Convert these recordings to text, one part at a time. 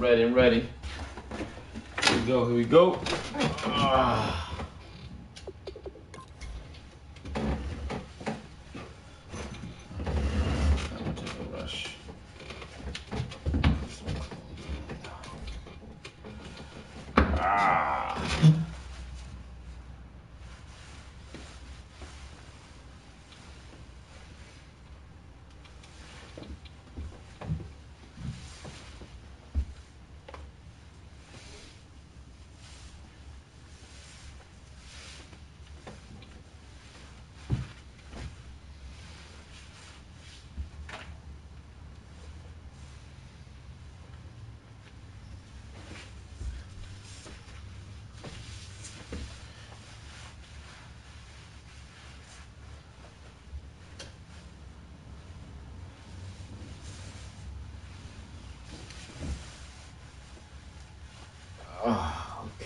I'm ready. Here we go.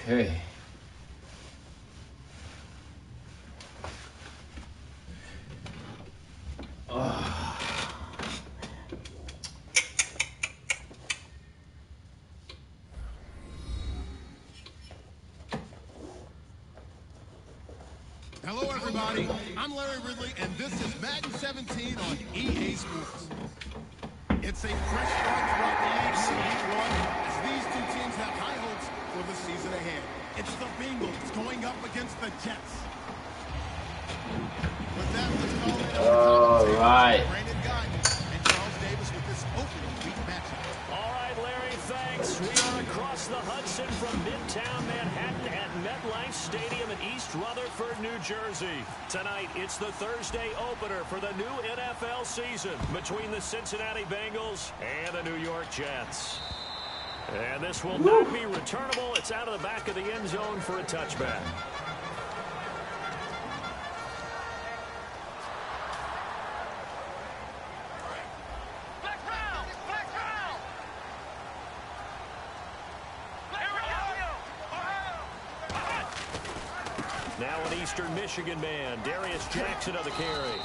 Okay. Hello, everybody. I'm Larry Ridley, and this is Madden 17 on EA Sports. It's a fresh start throughout the league for Week 1 as these two teams have high hopes for the season ahead. It's the Bengals going up against the Jets. With that, let's call it All right. Brandon Guyton and Charles Davis with this opening week matchup. All right, Larry, thanks. We are across the Hudson from Midtown Manhattan at MetLife Stadium in East Rutherford, New Jersey. Tonight, it's the Thursday opener for the new NFL season between the Cincinnati Bengals and the New York Jets. And this will not be returnable. It's out of the back of the end zone for a touchback. Now an Eastern Michigan man, Darius Jackson on the carry.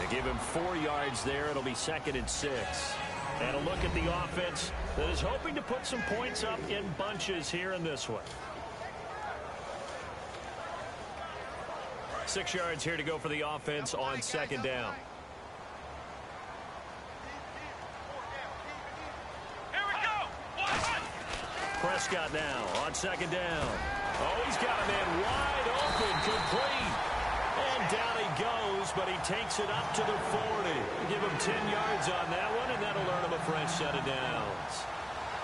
They give him 4 yards there. It'll be 2nd and 6. And a look at the offense that is hoping to put some points up in bunches here in this one. 6 yards here to go for the offense on 2nd down. Here we go. Prescott now on 2nd down. Oh, he's got a man wide open, complete. And down he goes, but he takes it up to the 40. Give him 10 yards on that one, and that'll earn him a fresh set of downs.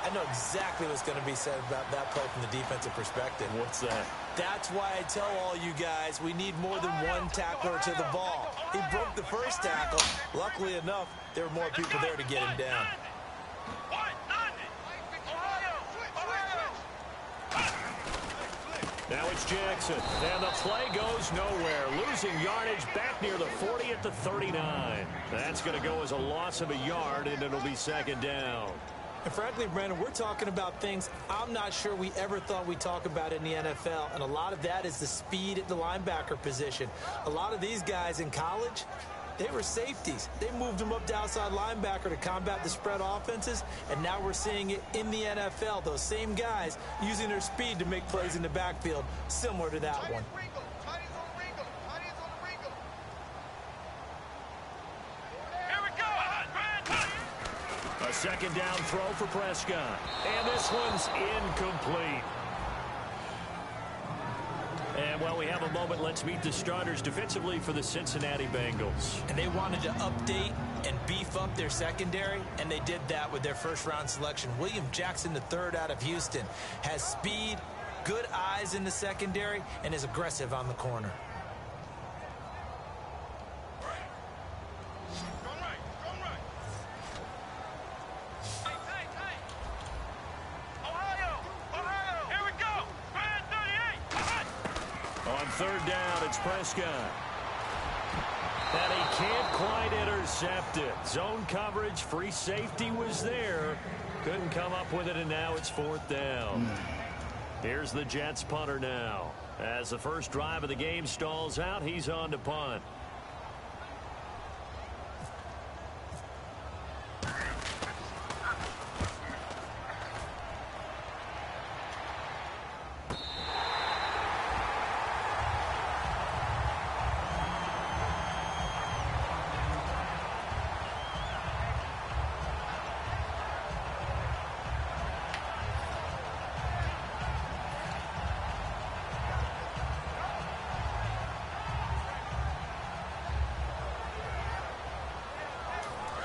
I know exactly what's going to be said about that play from the defensive perspective. What's that? That's why I tell all you guys we need more than one tackler to the ball. He broke the first tackle. Luckily enough, there were more people there to get him down. Now it's Jackson, and the play goes nowhere. Losing yardage back near the 40 at the 39. That's going to go as a loss of a yard, and it'll be 2nd down. And frankly, Brandon, we're talking about things I'm not sure we ever thought we'd talk about in the NFL, and a lot of that is the speed at the linebacker position. A lot of these guys in college, they were safeties. They moved them up to outside linebacker to combat the spread offenses, and now we're seeing it in the NFL. Those same guys using their speed to make plays in the backfield, similar to that one. A 2nd down throw for Prescott, and this one's incomplete. And while we have a moment, let's meet the starters defensively for the Cincinnati Bengals. And they wanted to update and beef up their secondary, and they did that with their first-round selection. William Jackson III out of Houston has speed, good eyes in the secondary, and is aggressive on the corner. On 3rd down, it's Prescott. And he can't quite intercept it. Zone coverage, free safety was there. Couldn't come up with it, and now it's 4th down. Here's the Jets punter now. As the first drive of the game stalls out, he's on to punt.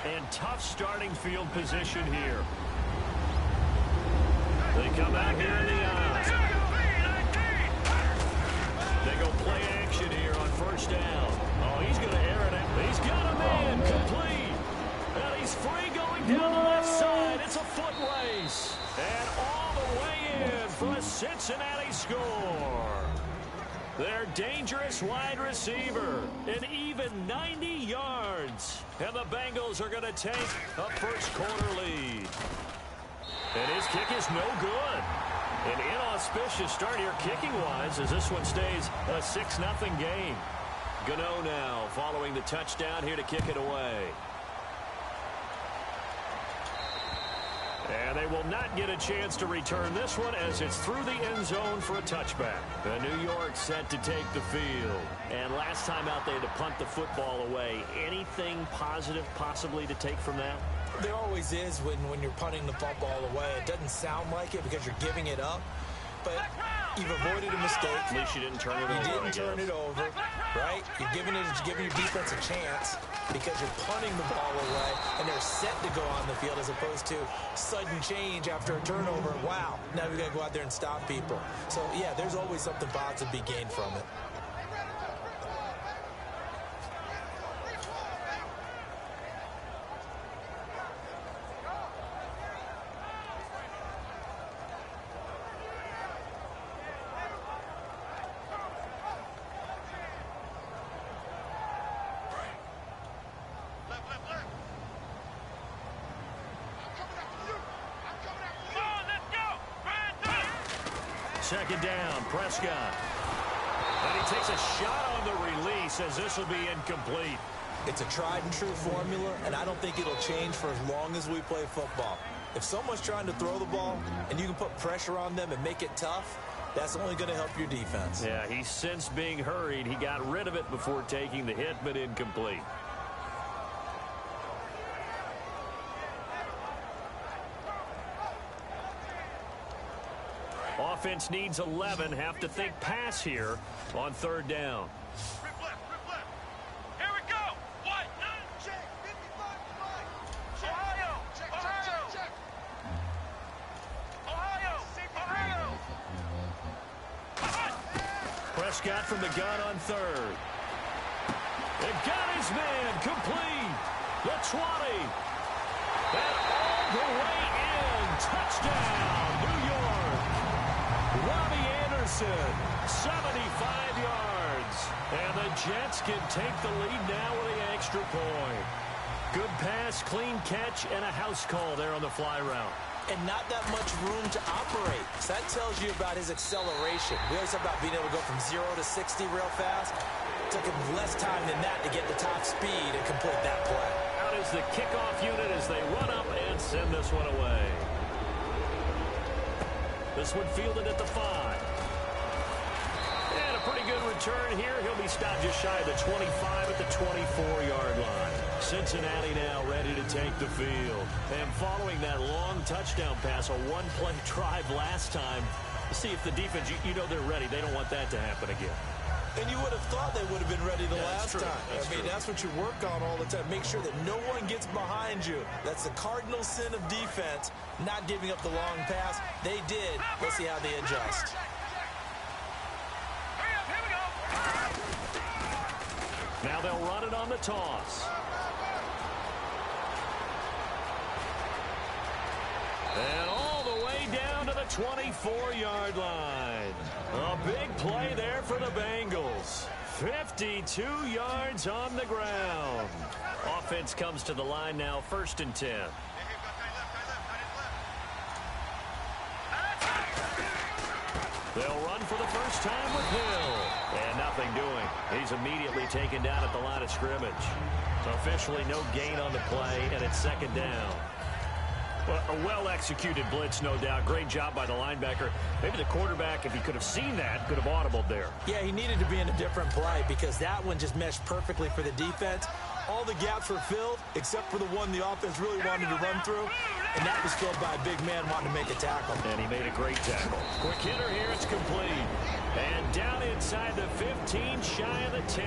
And tough starting field position here. They come out here in the eye. They go play action here on first down. Oh, he's going to air it out. He's got a man complete. And he's free going down the left side. It's a foot race. And all the way in for a Cincinnati score. Their dangerous wide receiver, an even 90 yards. And the Bengals are going to take a first quarter lead. And his kick is no good. An inauspicious start here kicking-wise as this one stays a 6-0 game. Gano now following the touchdown here to kick it away. And they will not get a chance to return this one as it's through the end zone for a touchback. The New York set to take the field. And last time out they had to punt the football away. Anything positive possibly to take from that? There always is when you're punting the football away. It doesn't sound like it because you're giving it up. But you've avoided a mistake. At least you didn't turn it over. You didn't turn it over, right? You're giving your defense a chance because you're punting the ball away, and they're set to go on the field as opposed to sudden change after a turnover. Wow, now we got to go out there and stop people. So, yeah, there's always something positive to be gained from it. Second down, Prescott. And he takes a shot on the release as this will be incomplete. It's a tried-and-true formula, and I don't think it'll change for as long as we play football. If someone's trying to throw the ball and you can put pressure on them and make it tough, that's only going to help your defense. Yeah, he's since being hurried. He got rid of it before taking the hit, but incomplete. Offense needs 11. Have to think pass here on third down. Rip left. Here we go. What? Check. 55. Ohio. Check. Ohio. Prescott from the gun on third. They got his man complete. The 20. And all the way in. Touchdown, New York. Robbie Anderson, 75 yards. And the Jets can take the lead now with the extra point. Good pass, clean catch, and a house call there on the fly route. And not that much room to operate. So that tells you about his acceleration. We always talk about being able to go from 0 to 60 real fast. It took him less time than that to get the top speed and complete that play. Out is the kickoff unit as they run up and send this one away. This one fielded at the 5. And a pretty good return here. He'll be stopped just shy of the 25 at the 24-yard line. Cincinnati now ready to take the field. And following that long touchdown pass, a one-play drive last time, see if the defense, you know they're ready. They don't want that to happen again. And you would have thought they would have been ready the last time. That's true. That's what you work on all the time. Make sure that no one gets behind you. That's the cardinal sin of defense, not giving up the long pass. They did. Let's see how they adjust. Now they'll run it on the toss. And all the way down to the 24-yard line. A big play there for the Bengals. 52 yards on the ground. Offense comes to the line now, 1st and 10. They'll run for the first time with Hill. And nothing doing. He's immediately taken down at the line of scrimmage. Officially no gain on the play, and it's 2nd down. Well, a well-executed blitz, no doubt. Great job by the linebacker. Maybe the quarterback, if he could have seen that, could have audibled there. Yeah, he needed to be in a different play because that one just meshed perfectly for the defense. All the gaps were filled except for the one the offense really wanted to run through, and that was filled by a big man wanting to make a tackle. And he made a great tackle. Quick hitter here, it's complete. And down inside the 15, shy of the 10.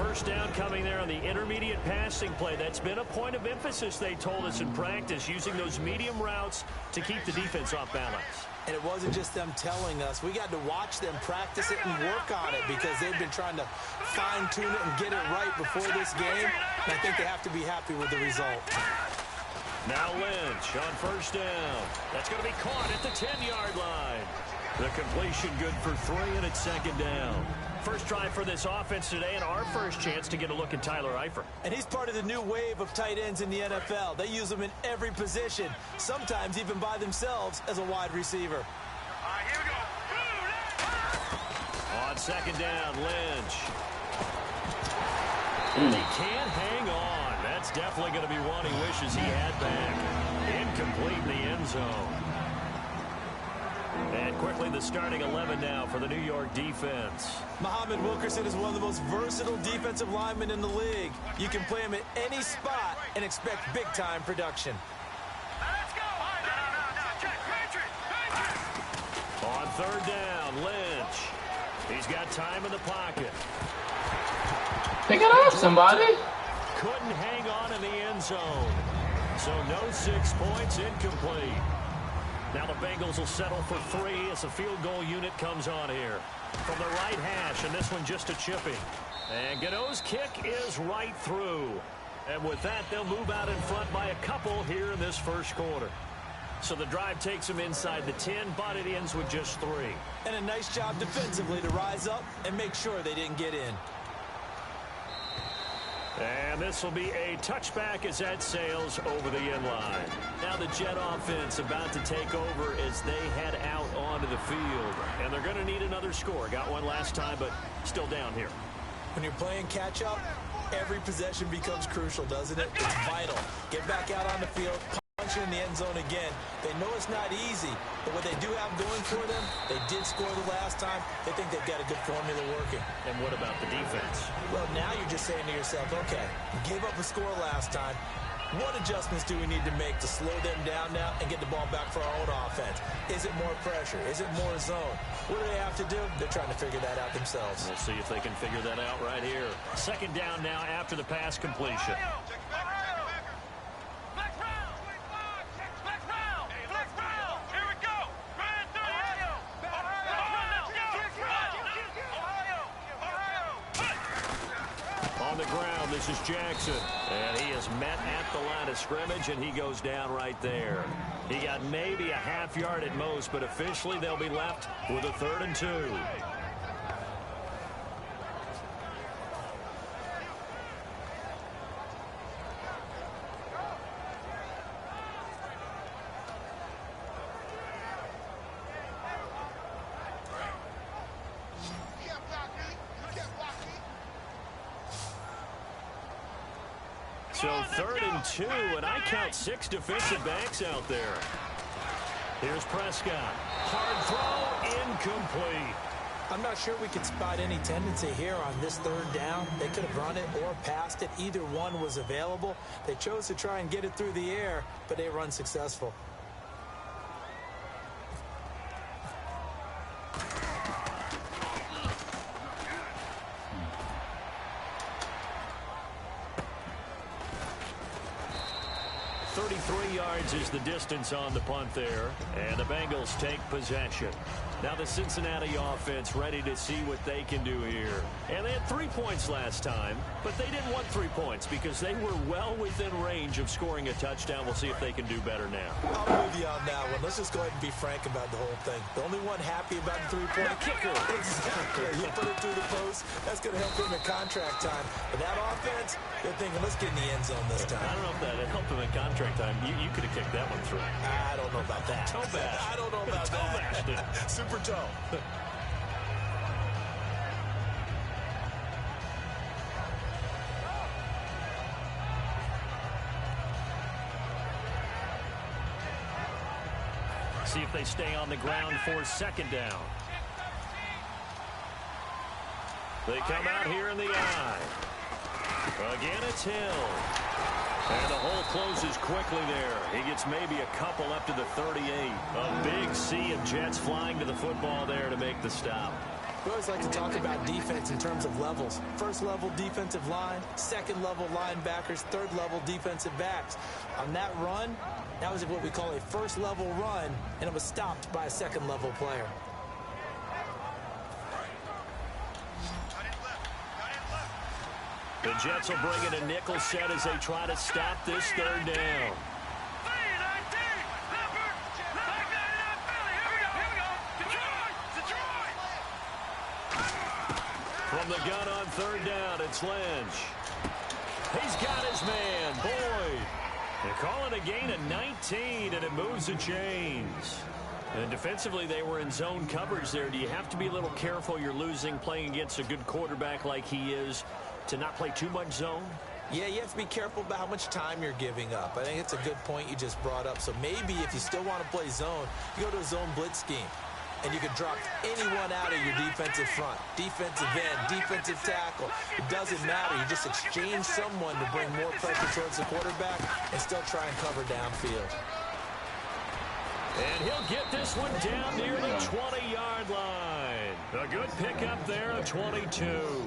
First down coming there on the intermediate passing play. That's been a point of emphasis, they told us in practice, using those medium routes to keep the defense off balance. And it wasn't just them telling us. We got to watch them practice it and work on it because they've been trying to fine-tune it and get it right before this game. And I think they have to be happy with the result. Now Lynch on first down. That's going to be caught at the 10-yard line. The completion good for 3, and it's second down. First drive for this offense today, and our first chance to get a look at Tyler Eifert. And he's part of the new wave of tight ends in the NFL. They use them in every position, sometimes even by themselves as a wide receiver. All right, here we go. On second down, Lynch. And he can't hang on. That's definitely going to be one he wishes he had back. Incomplete in the end zone. And quickly the starting 11 now for the New York defense. Muhammad Wilkerson is one of the most versatile defensive linemen in the league. You can play him at any spot and expect big-time production. Let's go. No. Check. Patriot. On third down, Lynch. He's got time in the pocket. Pick it up, somebody. Couldn't hang on in the end zone. So no 6 points, incomplete. Now the Bengals will settle for 3 as the field goal unit comes on here. From the right hash, and this one just a chipping. And Gano's kick is right through. And with that, they'll move out in front by a couple here in this first quarter. So the drive takes them inside the 10, but it ends with just 3. And a nice job defensively to rise up and make sure they didn't get in. And this will be a touchback as that sails over the end line. Now the Jet offense about to take over as they head out onto the field. And they're going to need another score. Got one last time, but still down here. When you're playing catch-up, every possession becomes crucial, doesn't it? It's vital. Get back out on the field, punch in the end zone again. They know it's not easy, but what they do have going for them, they did score the last time. They think they've got a good formula working. And what about the defense? Well, now you're just saying to yourself, okay, we gave up a score last time. What adjustments do we need to make to slow them down now and get the ball back for our own offense? Is it more pressure? Is it more zone? What do they have to do? They're trying to figure that out themselves. We'll see if they can figure that out right here. Second down now after the pass completion. Here we go. On the ground, this is Jackson. And he is met at the line of scrimmage, and he goes down right there. He got maybe a half yard at most, but officially they'll be left with a 3rd and 2. So 3rd and 2, and I count 6 defensive backs out there. Here's Prescott. Hard throw, incomplete. I'm not sure we could spot any tendency here on this 3rd down. They could have run it or passed it. Either one was available. They chose to try and get it through the air, but they run successful. Is the distance on the punt there, and the Bengals take possession. Now the Cincinnati offense ready to see what they can do here. And they had 3 points last time, but they didn't want 3 points because they were well within range of scoring a touchdown. We'll see if they can do better now. I'm with you on that one. Let's just go ahead and be frank about the whole thing. The only one happy about the 3-point kicker. Exactly. You put it through the post. That's going to help him in contract time. But that offense, they're thinking, let's get in the end zone this time. I don't know if that helped him in contract time. You could have kicked that one through. I don't know about that. Toe bash. I don't know about Toe bashed it. that. Super toe. See if they stay on the ground for second down. They come out here in the eye. Again, it's Hill. And the hole closes quickly there. He gets maybe a couple up to the 38. A big sea of Jets flying to the football there to make the stop. We always like to talk about defense in terms of levels. First level defensive line, second level linebackers, third level defensive backs. On that run, that was what we call a first level run, and it was stopped by a second level player. The Jets will bring in a nickel set as they try to stop this third down. From the gun on third down, it's Lynch. He's got his man, Boyd. They're calling a gain of 19, and it moves the chains. And defensively, they were in zone coverage there. Do you have to be a little careful you're losing playing against a good quarterback like he is to not play too much zone? Yeah, you have to be careful about how much time you're giving up. I think it's a good point you just brought up. So maybe if you still want to play zone, you go to a zone blitz scheme. And you can drop anyone out of your defensive front. Defensive end, defensive tackle. It doesn't matter. You just exchange someone to bring more pressure towards the quarterback and still try and cover downfield. And he'll get this one down near the 20-yard line. A good pickup there, a 22.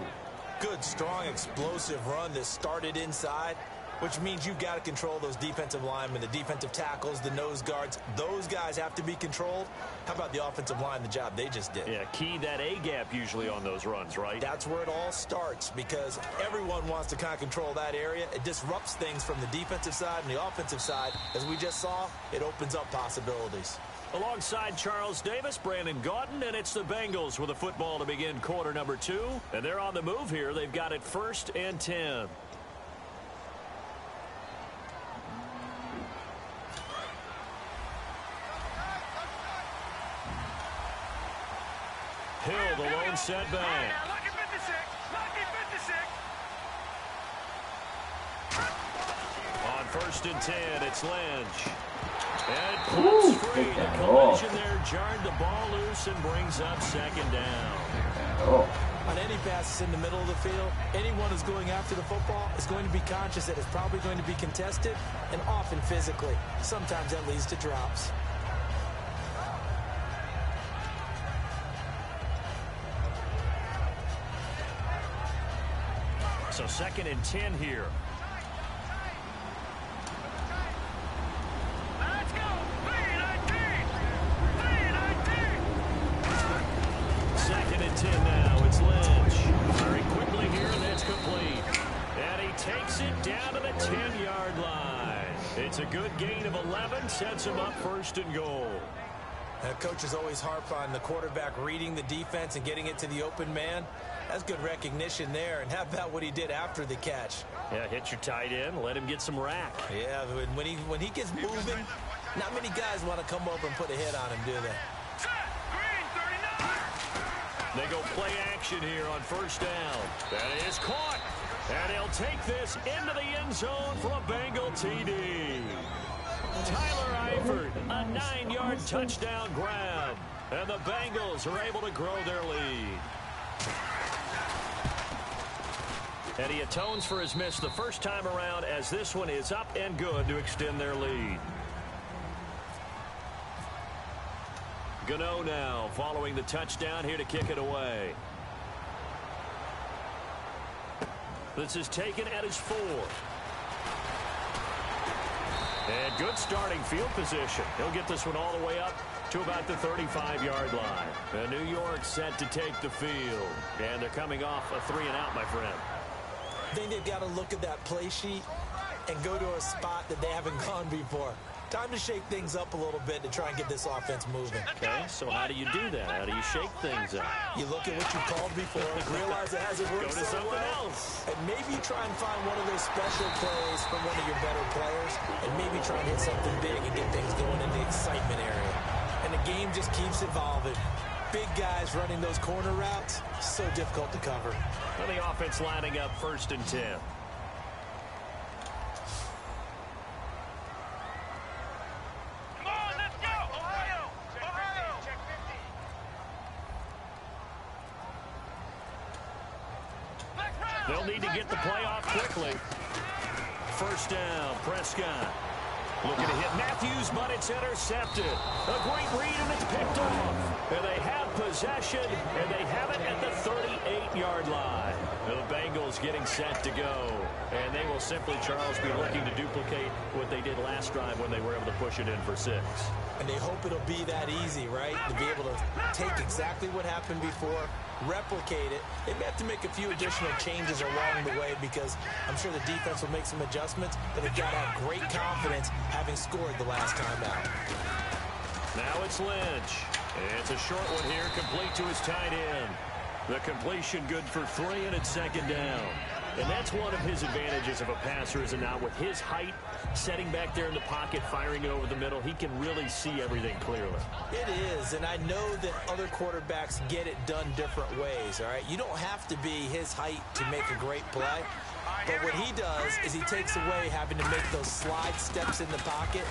Good, strong, explosive run that started inside, which means you've got to control those defensive linemen, the defensive tackles, the nose guards. Those guys have to be controlled. How about the offensive line, the job they just did? Yeah, key that A-gap usually on those runs, right? That's where it all starts because everyone wants to kind of control that area. It disrupts things from the defensive side and the offensive side. As we just saw, it opens up possibilities. Alongside Charles Davis, Brandon Gaudin, and it's the Bengals with a football to begin quarter number 2. And they're on the move here. They've got it 1st and 10. Hill, the lone setback. Lucky 56. Lucky 56. On 1st and 10, it's Lynch. And cuts free. The collision there jarred the ball loose and brings up 2nd down. On any passes in the middle of the field, anyone who's going after the football is going to be conscious that it's probably going to be contested and often physically. Sometimes that leads to drops. So 2nd and 10 here. Let's go. 3-19. 2nd and 10 now. It's Lynch. Very quickly here, and it's complete. And he takes it down to the 10-yard line. It's a good gain of 11. Sets him up 1st and goal. Coaches always harp on the quarterback reading the defense and getting it to the open man. That's good recognition there. And how about what he did after the catch? Yeah, hit your tight end. Let him get some rack. Yeah, when he gets moving, not many guys want to come over and put a hit on him, do they? Green 39. They go play action here on 1st down. That is caught. And he'll take this into the end zone for a Bengal TD. Tyler Eifert, a 9-yard touchdown grab. And the Bengals are able to grow their lead. And he atones for his miss the first time around as this one is up and good to extend their lead. Gano now following the touchdown here to kick it away. This is taken at his 4. And good starting field position. He'll get this one all the way up to about the 35-yard line. And New York set to take the field. And they're coming off a 3-and-out, my friend. I think they've got to look at that play sheet and go to a spot that they haven't gone before. Time to shake things up a little bit to try and get this offense moving. Okay, so how do you do that? How do you shake things up? You look at what you called before, realize it hasn't worked Go to so something well, else. and maybe try and find one of those special plays from one of your better players, and maybe try and hit something big and get things going in the excitement area. And the game just keeps evolving. Big guys running those corner routes, so difficult to cover. And the offense lining up 1st and 10. Come on, let's go. Ohio. Ohio. Check 50. They'll need to get the play off quickly. 1st down, Prescott. Looking to hit Matthews, but it's intercepted. A great read, and it's picked off. And they have possession, and they have it at the 38-yard line. The Bengals getting set to go. And they will simply, Charles, be looking to duplicate what they did last drive when they were able to push it in for 6. And they hope it'll be that easy, right? To be able to take exactly what happened before, replicate it. They may have to make a few additional changes along the way because I'm sure the defense will make some adjustments, but they've got to have great confidence having scored the last time out. Now it's Lynch. It's a short one here, complete to his tight end. The completion good for 3, and it's second down. And that's one of his advantages of a passer, is it not? With his height, setting back there in the pocket, firing it over the middle, he can really see everything clearly. It is, and I know that other quarterbacks get it done different ways, all right? You don't have to be his height to make a great play. But what he does is he takes away having to make those slide steps in the pocket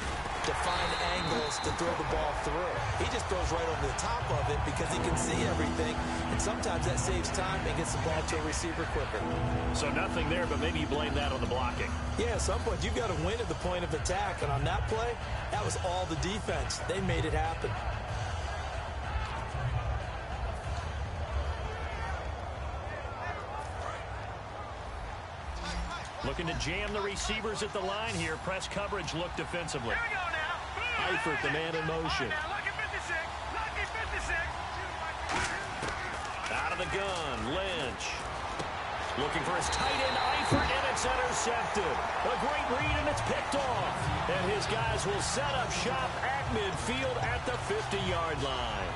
to find angles to throw the ball through. He just throws right over the top of it because he can see everything, and sometimes that saves time and gets the ball to a receiver quicker. So nothing there, but maybe you blame that on the blocking. Yeah, at some point you've got to win at the point of attack, and on that play, that was all the defense. They made it happen. Looking to jam the receivers at the line here. Press coverage look defensively. Here we go now. Eifert, the man in motion. Lucky 56. Lucky 56. Out of the gun, Lynch. Looking for his tight end, Eifert, and it's intercepted. A great read, and it's picked off. And his guys will set up shop at midfield at the 50-yard line.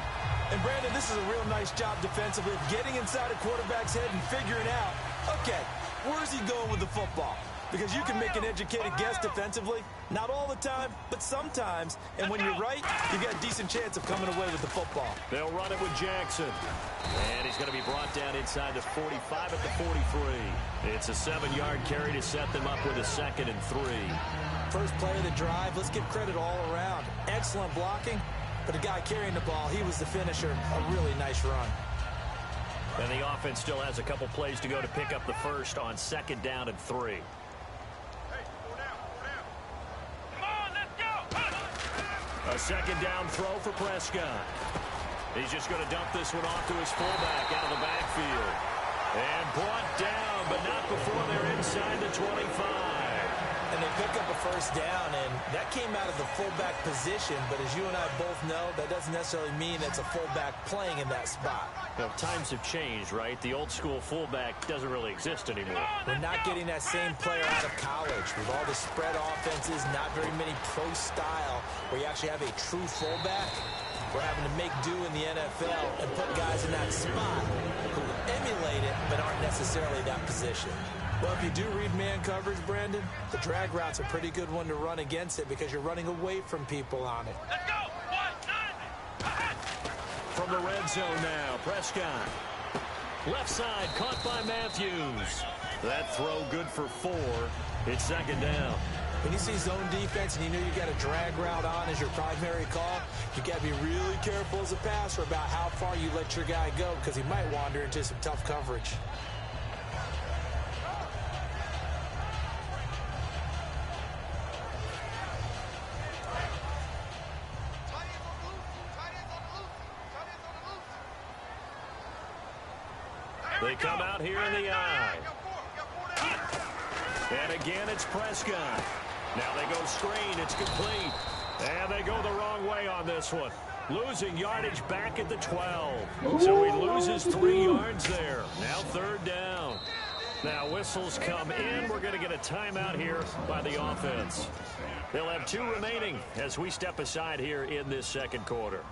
And, Brandon, this is a real nice job defensively, getting inside a quarterback's head and figuring out, okay, where's he going with the football? Because you can make an educated guess defensively. Not all the time, but sometimes. And when you're right, you've got a decent chance of coming away with the football. They'll run it with Jackson. And he's going to be brought down inside the 45 at the 43. It's a 7-yard carry to set them up with a 2nd and 3. First play of the drive, let's give credit all around. Excellent blocking, but the guy carrying the ball, he was the finisher. A really nice run. And the offense still has a couple plays to go to pick up the first on 2nd down and 3. A 2nd down throw for Prescott. He's just going to dump this one off to his fullback out of the backfield. And brought down, but not before they're inside the 25. And they pick up a first down, and that came out of the fullback position. But as you and I both know, that doesn't necessarily mean it's a fullback playing in that spot. Well, times have changed, right? The old school fullback doesn't really exist anymore. We're not getting that same player out of college. With all the spread offenses, not very many pro style, where you actually have a true fullback. We're having to make do in the NFL and put guys in that spot who emulate it but aren't necessarily that position. Well, if you do read man coverage, Brandon, the drag route's a pretty good one to run against it because you're running away from people on it. Let's go. 1, 9. From the red zone now, Prescott. Left side, caught by Matthews. That throw good for 4. It's 2nd down. When you see zone defense and you know you got a drag route on as your primary call, you got to be really careful as a passer about how far you let your guy go because he might wander into some tough coverage. They come out here in the eye. And again, it's Prescott. Now they go screen. It's complete. And they go the wrong way on this one. Losing yardage back at the 12. So he loses 3 yards there. Now 3rd down. Now whistles come in. We're going to get a timeout here by the offense. They'll have 2 remaining as we step aside here in this 2nd quarter.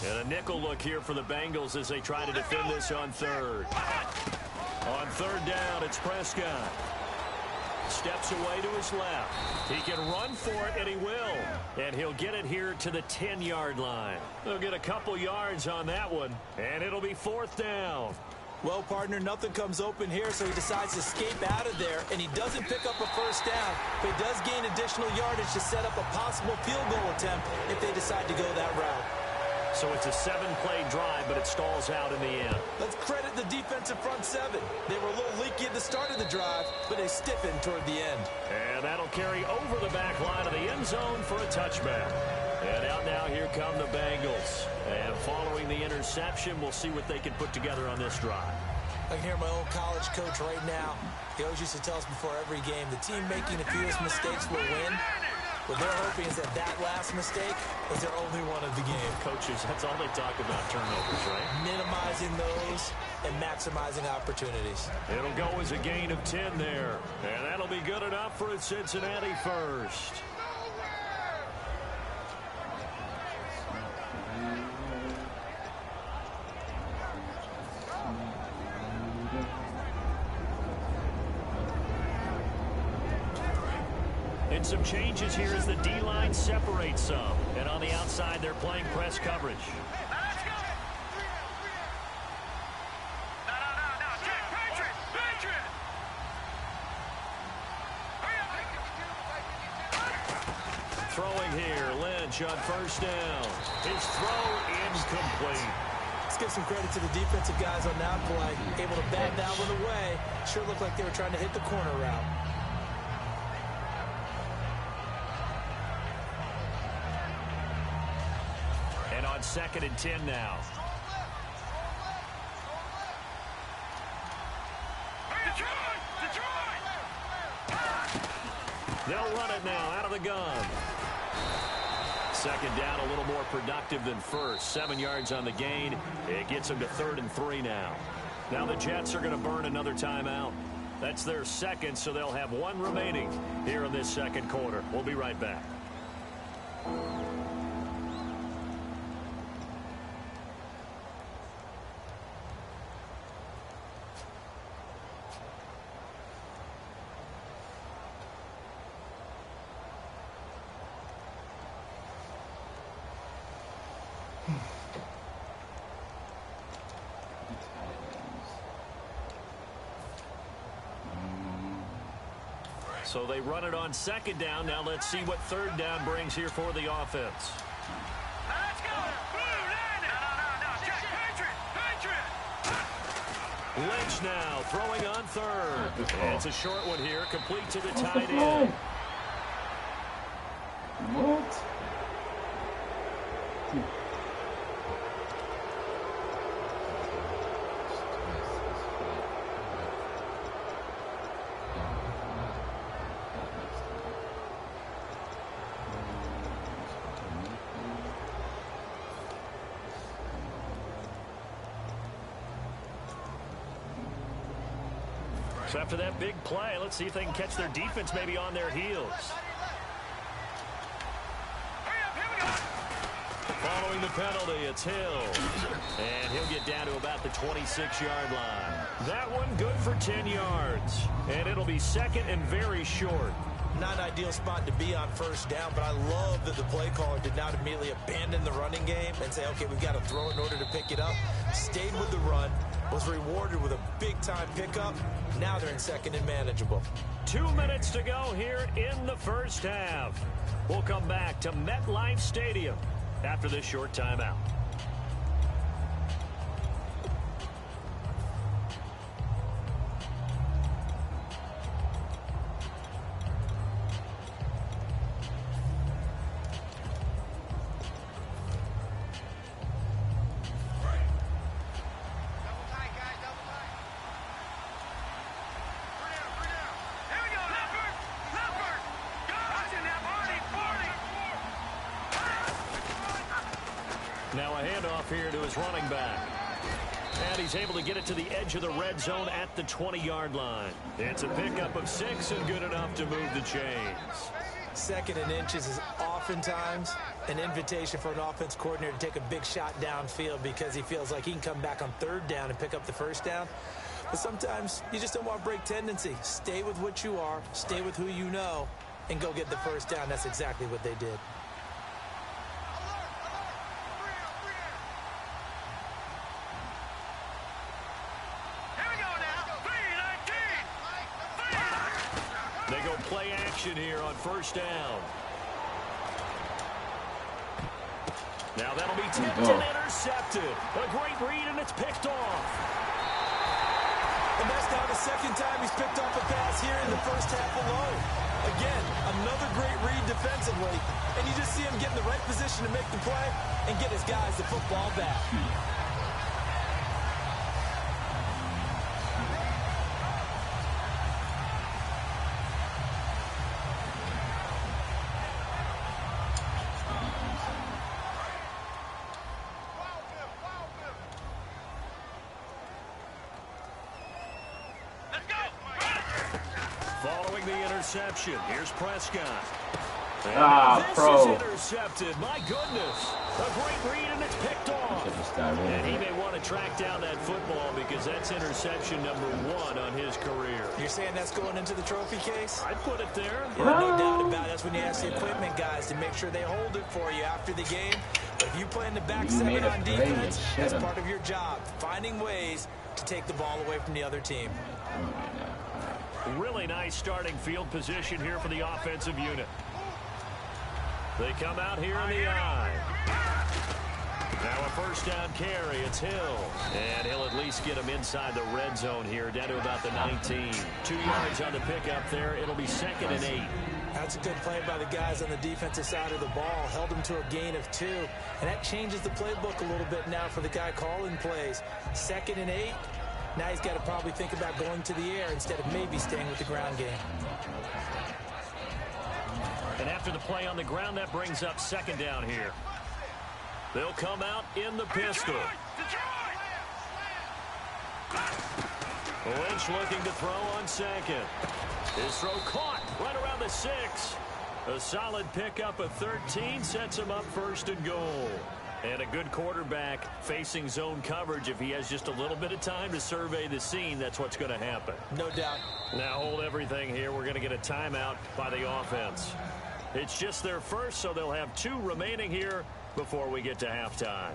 And a nickel look here for the Bengals as they try to defend this on 3rd. On 3rd down, it's Prescott. Steps away to his left. He can run for it, and he will. And he'll get it here to the 10-yard line. They'll get a couple yards on that one, and it'll be 4th down. Well, partner, nothing comes open here, so he decides to escape out of there, and he doesn't pick up a first down, but he does gain additional yardage to set up a possible field goal attempt if they decide to go that route. So it's a 7-play drive, but it stalls out in the end. Let's credit the defensive front seven. They were a little leaky at the start of the drive, but they stiffened toward the end. And that'll carry over the back line of the end zone for a touchback. And out now, here come the Bengals. And following the interception, we'll see what they can put together on this drive. I can hear my old college coach right now. He always used to tell us before every game, the team making the fewest mistakes will win. What they're hoping is that last mistake is their only one of the game. Coaches, that's all they talk about, turnovers, right? Minimizing those and maximizing opportunities. It'll go as a gain of 10 there. And that'll be good enough for a Cincinnati first. And some changes here as the D-line separates some. And on the outside, they're playing press coverage. Throwing here, Lynch on first down. His throw incomplete. Let's give some credit to the defensive guys on that play. Able to bat that one away. Sure looked like they were trying to hit the corner route. And on 2nd and 10 now. They'll run it now out of the gun. 2nd down, a little more productive than first. 7 yards on the gain. It gets them to 3rd and 3 now. Now the Jets are going to burn another timeout. That's their second, so they'll have one remaining here in this second quarter. We'll be right back. So they run it on 2nd down. Now let's see what 3rd down brings here for the offense. Let's go! Lynch now throwing on 3rd. And it's a short one here, complete to the tight end. What? So after that big play, let's see if they can catch their defense maybe on their heels. Following the penalty, it's Hill. And he'll get down to about the 26-yard line. That one good for 10 yards. And it'll be 2nd and very short. Not an ideal spot to be on 1st down, but I love that the play caller did not immediately abandon the running game and say, okay, we've got to throw in order to pick it up. Stayed with the run, was rewarded with a big-time pickup. Now they're in 2nd and manageable. 2 minutes to go here in the first half. We'll come back to MetLife Stadium after this short timeout. Now a handoff here to his running back. And he's able to get it to the edge of the red zone at the 20-yard line. It's a pickup of 6 and good enough to move the chains. 2nd and inches is oftentimes an invitation for an offense coordinator to take a big shot downfield because he feels like he can come back on 3rd down and pick up the 1st down. But sometimes you just don't want break tendency. Stay with what you are, stay with who you know, and go get the 1st down. That's exactly what they did. play action here on first down. Now that'll be tipped and intercepted. A great read, and it's picked off. And that's now the second time he's picked off a pass here in the first half alone. Again, another great read defensively. And you just see him get in the right position to make the play and get his guys the football back. Following the interception, here's Prescott. This is intercepted. My goodness. A great read, and it's picked off. And he may want to track down that football because that's interception number 1 on his career. You're saying that's going into the trophy case? I'd put it there. Yeah, no doubt about it. That's when you ask the equipment guys to make sure they hold it for you after the game. But if you play in the back 7 on defense, that's part of your job, finding ways to take the ball away from the other team. Really nice starting field position here for the offensive unit. They come out here in the eye. Now a first down carry. It's Hill. And he'll at least get him inside the red zone here, down to about the 19. 2 yards on the pickup there. It'll be 2nd and 8. That's a good play by the guys on the defensive side of the ball. Held him to a gain of 2. And that changes the playbook a little bit now for the guy calling plays. 2nd and 8. Now he's got to probably think about going to the air instead of maybe staying with the ground game. And after the play on the ground, that brings up 2nd down here. They'll come out in the pistol. Lynch looking to throw on 2nd. His throw caught right around the 6. A solid pickup of 13 sets him up 1st and goal. And a good quarterback facing zone coverage. If he has just a little bit of time to survey the scene, that's what's going to happen. No doubt. Now hold everything here. We're going to get a timeout by the offense. It's just their first, so they'll have 2 remaining here before we get to halftime.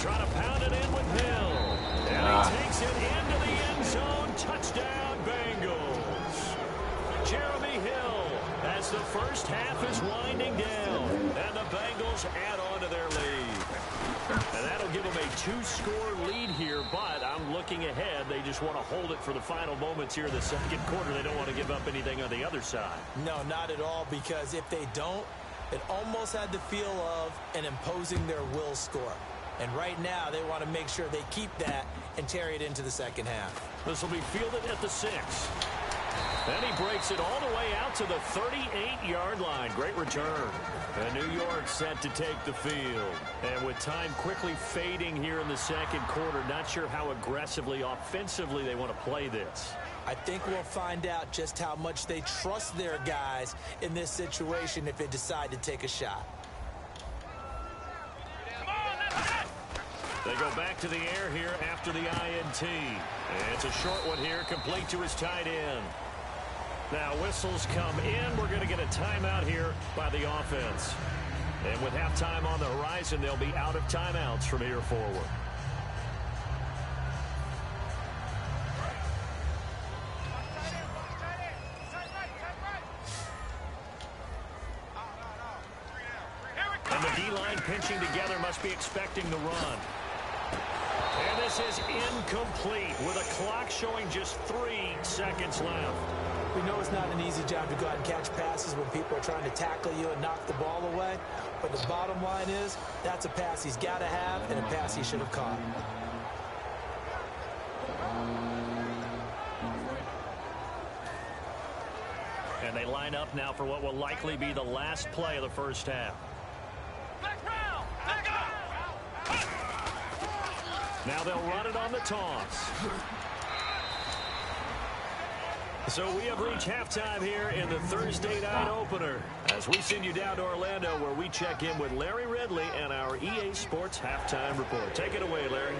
Trying to pound it in with Hill. And he takes it into the end zone. Touchdown, Bengals. Jeremy Hill, as the first half is winding down. And the Bengals add on to their lead. And that'll give them a 2-score lead here, but I'm looking ahead. They just want to hold it for the final moments here in the 2nd quarter. They don't want to give up anything on the other side. No, not at all, because if they don't, it almost had the feel of an imposing their will score. And right now, they want to make sure they keep that and carry it into the 2nd half. This will be fielded at the 6. And he breaks it all the way out to the 38-yard line. Great return. And New York set to take the field. And with time quickly fading here in the 2nd quarter, not sure how aggressively, offensively they want to play this. I think we'll find out just how much they trust their guys in this situation if they decide to take a shot. They go back to the air here after the INT. And it's a short one here, complete to his tight end. Now whistles come in. We're going to get a timeout here by the offense. And with halftime on the horizon, they'll be out of timeouts from here forward. And the D-line pinching together, must be expecting the run. And this is incomplete with a clock showing just 3 seconds left. We know it's not an easy job to go out and catch passes when people are trying to tackle you and knock the ball away. But the bottom line is, that's a pass he's got to have and a pass he should have caught. And they line up now for what will likely be the last play of the first half. Now they'll run it on the toss. So we have reached halftime here in the Thursday night opener as we send you down to Orlando, where we check in with Larry Ridley and our EA Sports Halftime Report. Take it away, Larry.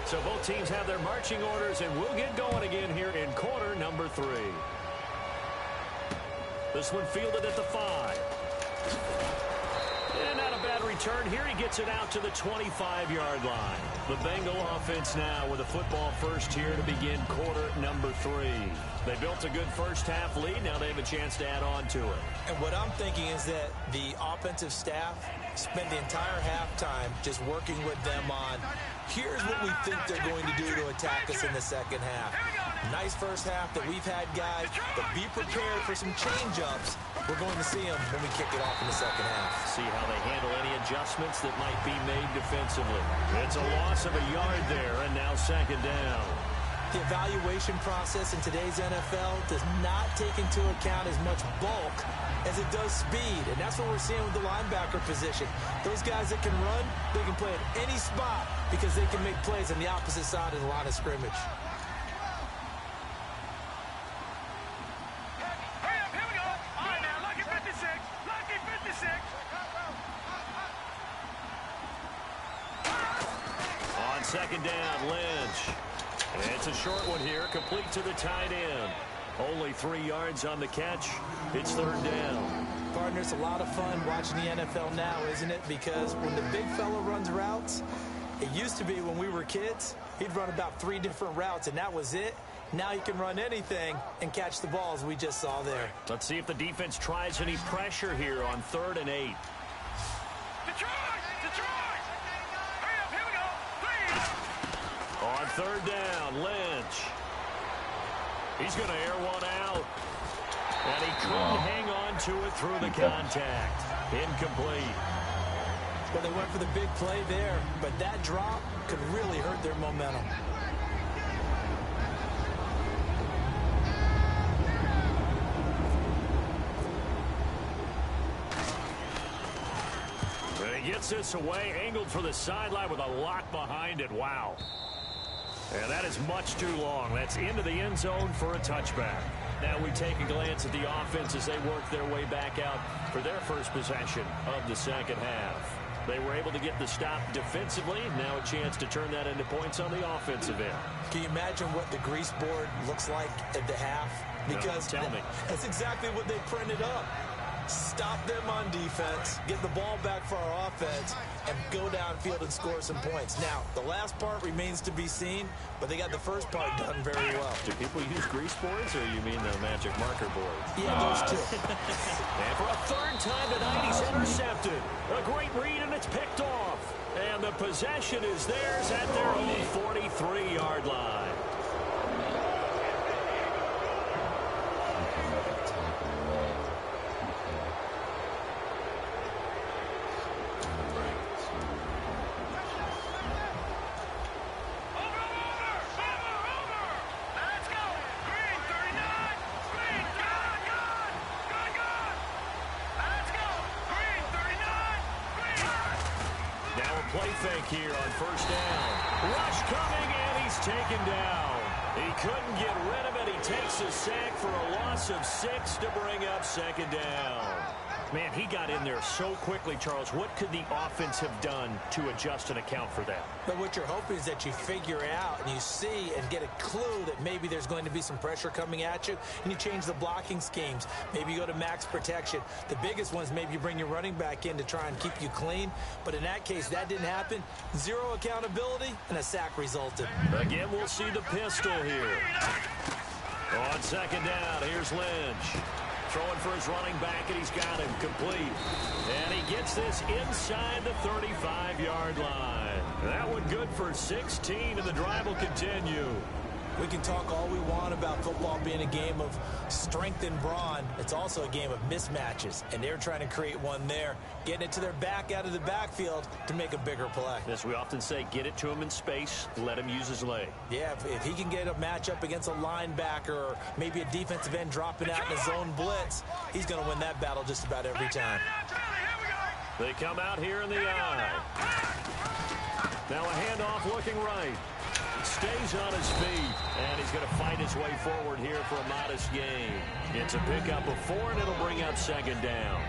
So both teams have their marching orders, and we'll get going again here in quarter number 3. This one fielded at the 5. And not a bad return here. He gets it out to the 25-yard line. The Bengal offense now with a football first here to begin quarter number 3. They built a good first half lead. Now they have a chance to add on to it. And what I'm thinking is that the offensive staff spent the entire halftime just working with them on, here's what we think they're going to do to attack us in the second half. Nice first half that we've had, guys, but be prepared for some change-ups. We're going to see them when we kick it off in the second half. See how they handle any adjustments that might be made defensively. It's a loss of a yard there, and now second down. The evaluation process in today's NFL does not take into account as much bulk as it does speed, and that's what we're seeing with the linebacker position. Those guys that can run, they can play at any spot because they can make plays on the opposite side of the line of scrimmage. On second down, Lynch. And it's a short one here, complete to the tight end. Only 3 yards on the catch. It's third down. Partner, it's a lot of fun watching the NFL now, isn't it? Because when the big fella runs routes, it used to be when we were kids, he'd run about 3 different routes, and that was it. Now he can run anything and catch the balls we just saw there. Let's see if the defense tries any pressure here on 3rd and 8. Detroit! Detroit! Hurry up, here we go! Please! On 3rd down, Lynch. He's going to air one out. And he couldn't hang on to it through the contact. Incomplete. Well, they went for the big play there, but that drop could really hurt their momentum. And he gets this away, angled for the sideline with a lock behind it. Wow. And that is much too long. That's into the end zone for a touchback. Now we take a glance at the offense as they work their way back out for their first possession of the second half. They were able to get the stop defensively. Now a chance to turn that into points on the offensive end. Can you imagine what the grease board looks like at the half? Because no, tell me. That's exactly what they printed up. Stop them on defense, get the ball back for our offense, and go downfield and score some points. Now, the last part remains to be seen, but they got the first part done very well. Do people use grease boards, or you mean the magic marker board? Yeah, those two. And for a 3rd time tonight, he's intercepted. A great read, and it's picked off. And the possession is theirs at their own 43-yard line. Play fake here on 1st down. Rush coming, and he's taken down. He couldn't get rid of it. He takes a sack for a loss of 6 to bring up 2nd down. Man, he got in there so quickly, Charles. What could the offense have done to adjust and account for that? But what you're hoping is that you figure out and you see and get a clue that maybe there's going to be some pressure coming at you, and you change the blocking schemes. Maybe you go to max protection. The biggest one is maybe you bring your running back in to try and keep you clean. But in that case, that didn't happen. 0 accountability, and a sack resulted. Again, we'll see the pistol here. On 2nd down, here's Lynch. Throwing for his running back, and he's got him complete. And he gets this inside the 35-yard line. That one good for 16, and the drive will continue. We can talk all we want about football being a game of strength and brawn. It's also a game of mismatches, and they're trying to create one there, getting it to their back out of the backfield to make a bigger play. As we often say, get it to him in space, let him use his leg. Yeah, if he can get a matchup against a linebacker or maybe a defensive end dropping out in a zone blitz, he's going to win that battle just about every time. They come out here in the eye. Now a handoff looking right. Stays on his feet, and he's going to fight his way forward here for a modest gain. It's a pickup of 4, and it'll bring up 2nd down.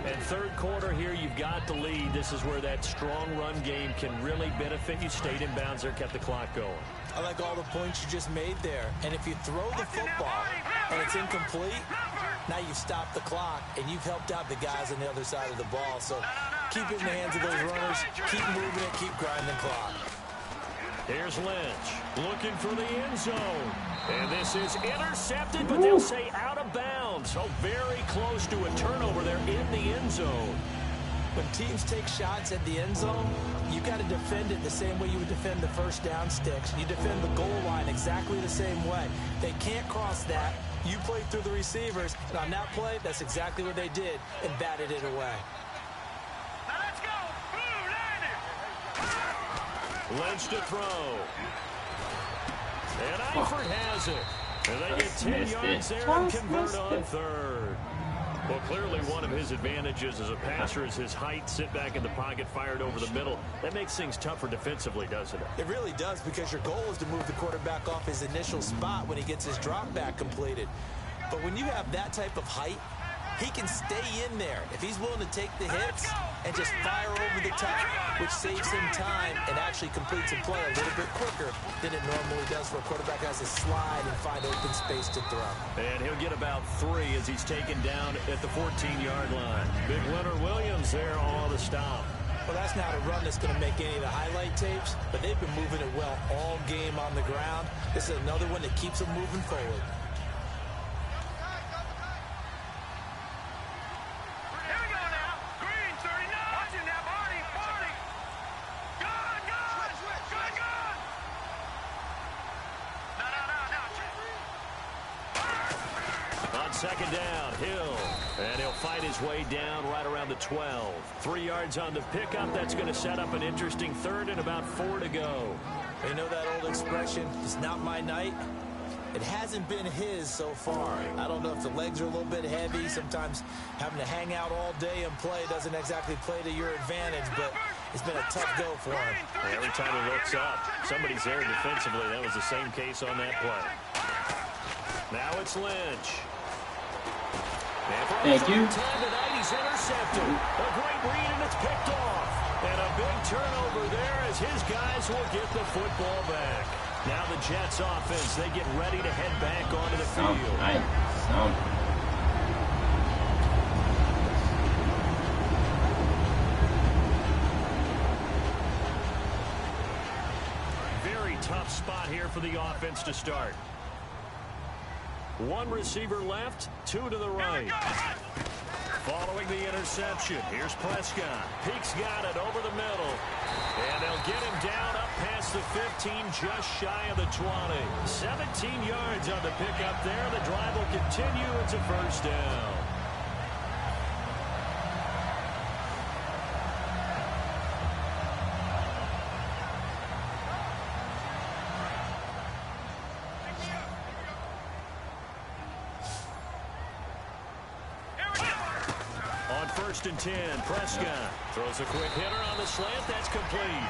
And third quarter here, you've got the lead. This is where that strong run game can really benefit you. Stayed in bounds there, kept the clock going. I like all the points you just made there. And if you throw the football and it's incomplete, now you've stopped the clock and you've helped out the guys on the other side of the ball. So keep it in the hands of those runners. Keep moving it. Keep grinding the clock. Here's Lynch looking for the end zone. And this is intercepted, but they'll say out of bounds. So very close to a turnover there in the end zone. When teams take shots at the end zone, you got to defend it the same way you would defend the first down sticks. You defend the goal line exactly the same way. They can't cross that. You play through the receivers. And on that play, that's exactly what they did and batted it away. Now let's go. Blue, landing. Lynch to throw. And Eifert has it. And they get 10 yards there and convert on third. Well, clearly one of his advantages as a passer is his height. Sit back in the pocket, fired over the middle. That makes things tougher defensively, doesn't it? It really does, because your goal is to move the quarterback off his initial spot when he gets his drop back completed. But when you have that type of height, he can stay in there if he's willing to take the hits and just fire over the top, which saves him time and actually completes a play a little bit quicker than it normally does where a quarterback has to slide and find open space to throw. And he'll get about 3 as he's taken down at the 14-yard line. Big Leonard Williams there on the stop. Well, that's not a run that's going to make any of the highlight tapes, but they've been moving it well all game on the ground. This is another one that keeps them moving forward. Second down, Hill, and he'll fight his way down right around the 12. 3 yards on the pickup. That's going to set up an interesting third and about 4 to go. You know that old expression, it's not my night? It hasn't been his so far. I don't know if the legs are a little bit heavy. Sometimes having to hang out all day and play doesn't exactly play to your advantage, but it's been a tough go for him. Every time he looks up, somebody's there defensively. That was the same case on that play. Now it's Lynch. Thank you. Tonight he's intercepted. A great read, and it's picked off. And a big turnover there as his guys will get the football back. Now the Jets offense, they get ready to head back onto the field. Very tough spot here for the offense to start. 1 receiver left, 2 to the right. Following the interception, here's Prescott. Peaks got it over the middle. And they'll get him down up past the 15, just shy of the 20. 17 yards on the pickup there. The drive will continue. It's a first down. First and 10, Prescott throws a quick hitter on the slant. That's complete.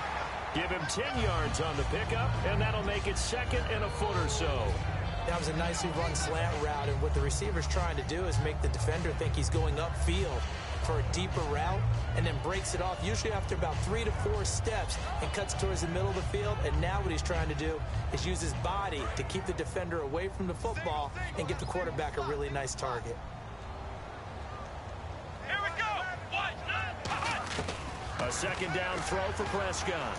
Give him 10 yards on the pickup, and that'll make it 2nd and a foot or so. That was a nicely run slant route, and what the receiver's trying to do is make the defender think he's going upfield for a deeper route, and then breaks it off, usually after about 3 to 4 steps, and cuts towards the middle of the field. And now what he's trying to do is use his body to keep the defender away from the football and get the quarterback a really nice target. A second down throw for Prescott.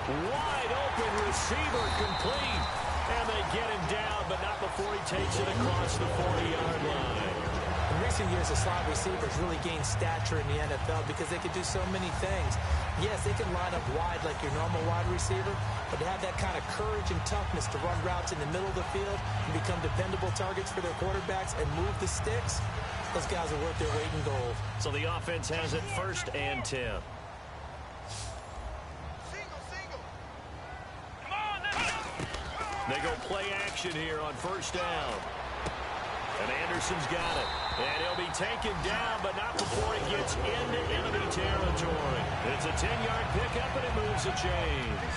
Wide open receiver complete. And they get him down, but not before he takes it across the 40-yard line. In recent years, the slot receivers really gained stature in the NFL because they could do so many things. Yes, they can line up wide like your normal wide receiver, but to have that kind of courage and toughness to run routes in the middle of the field and become dependable targets for their quarterbacks and move the sticks, those guys are worth their weight in gold. So the offense has it 1st and 10. They go play action here on 1st down. And Anderson's got it. And he'll be taken down, but not before he gets into enemy territory. It's a 10-yard pickup, and it moves the chains.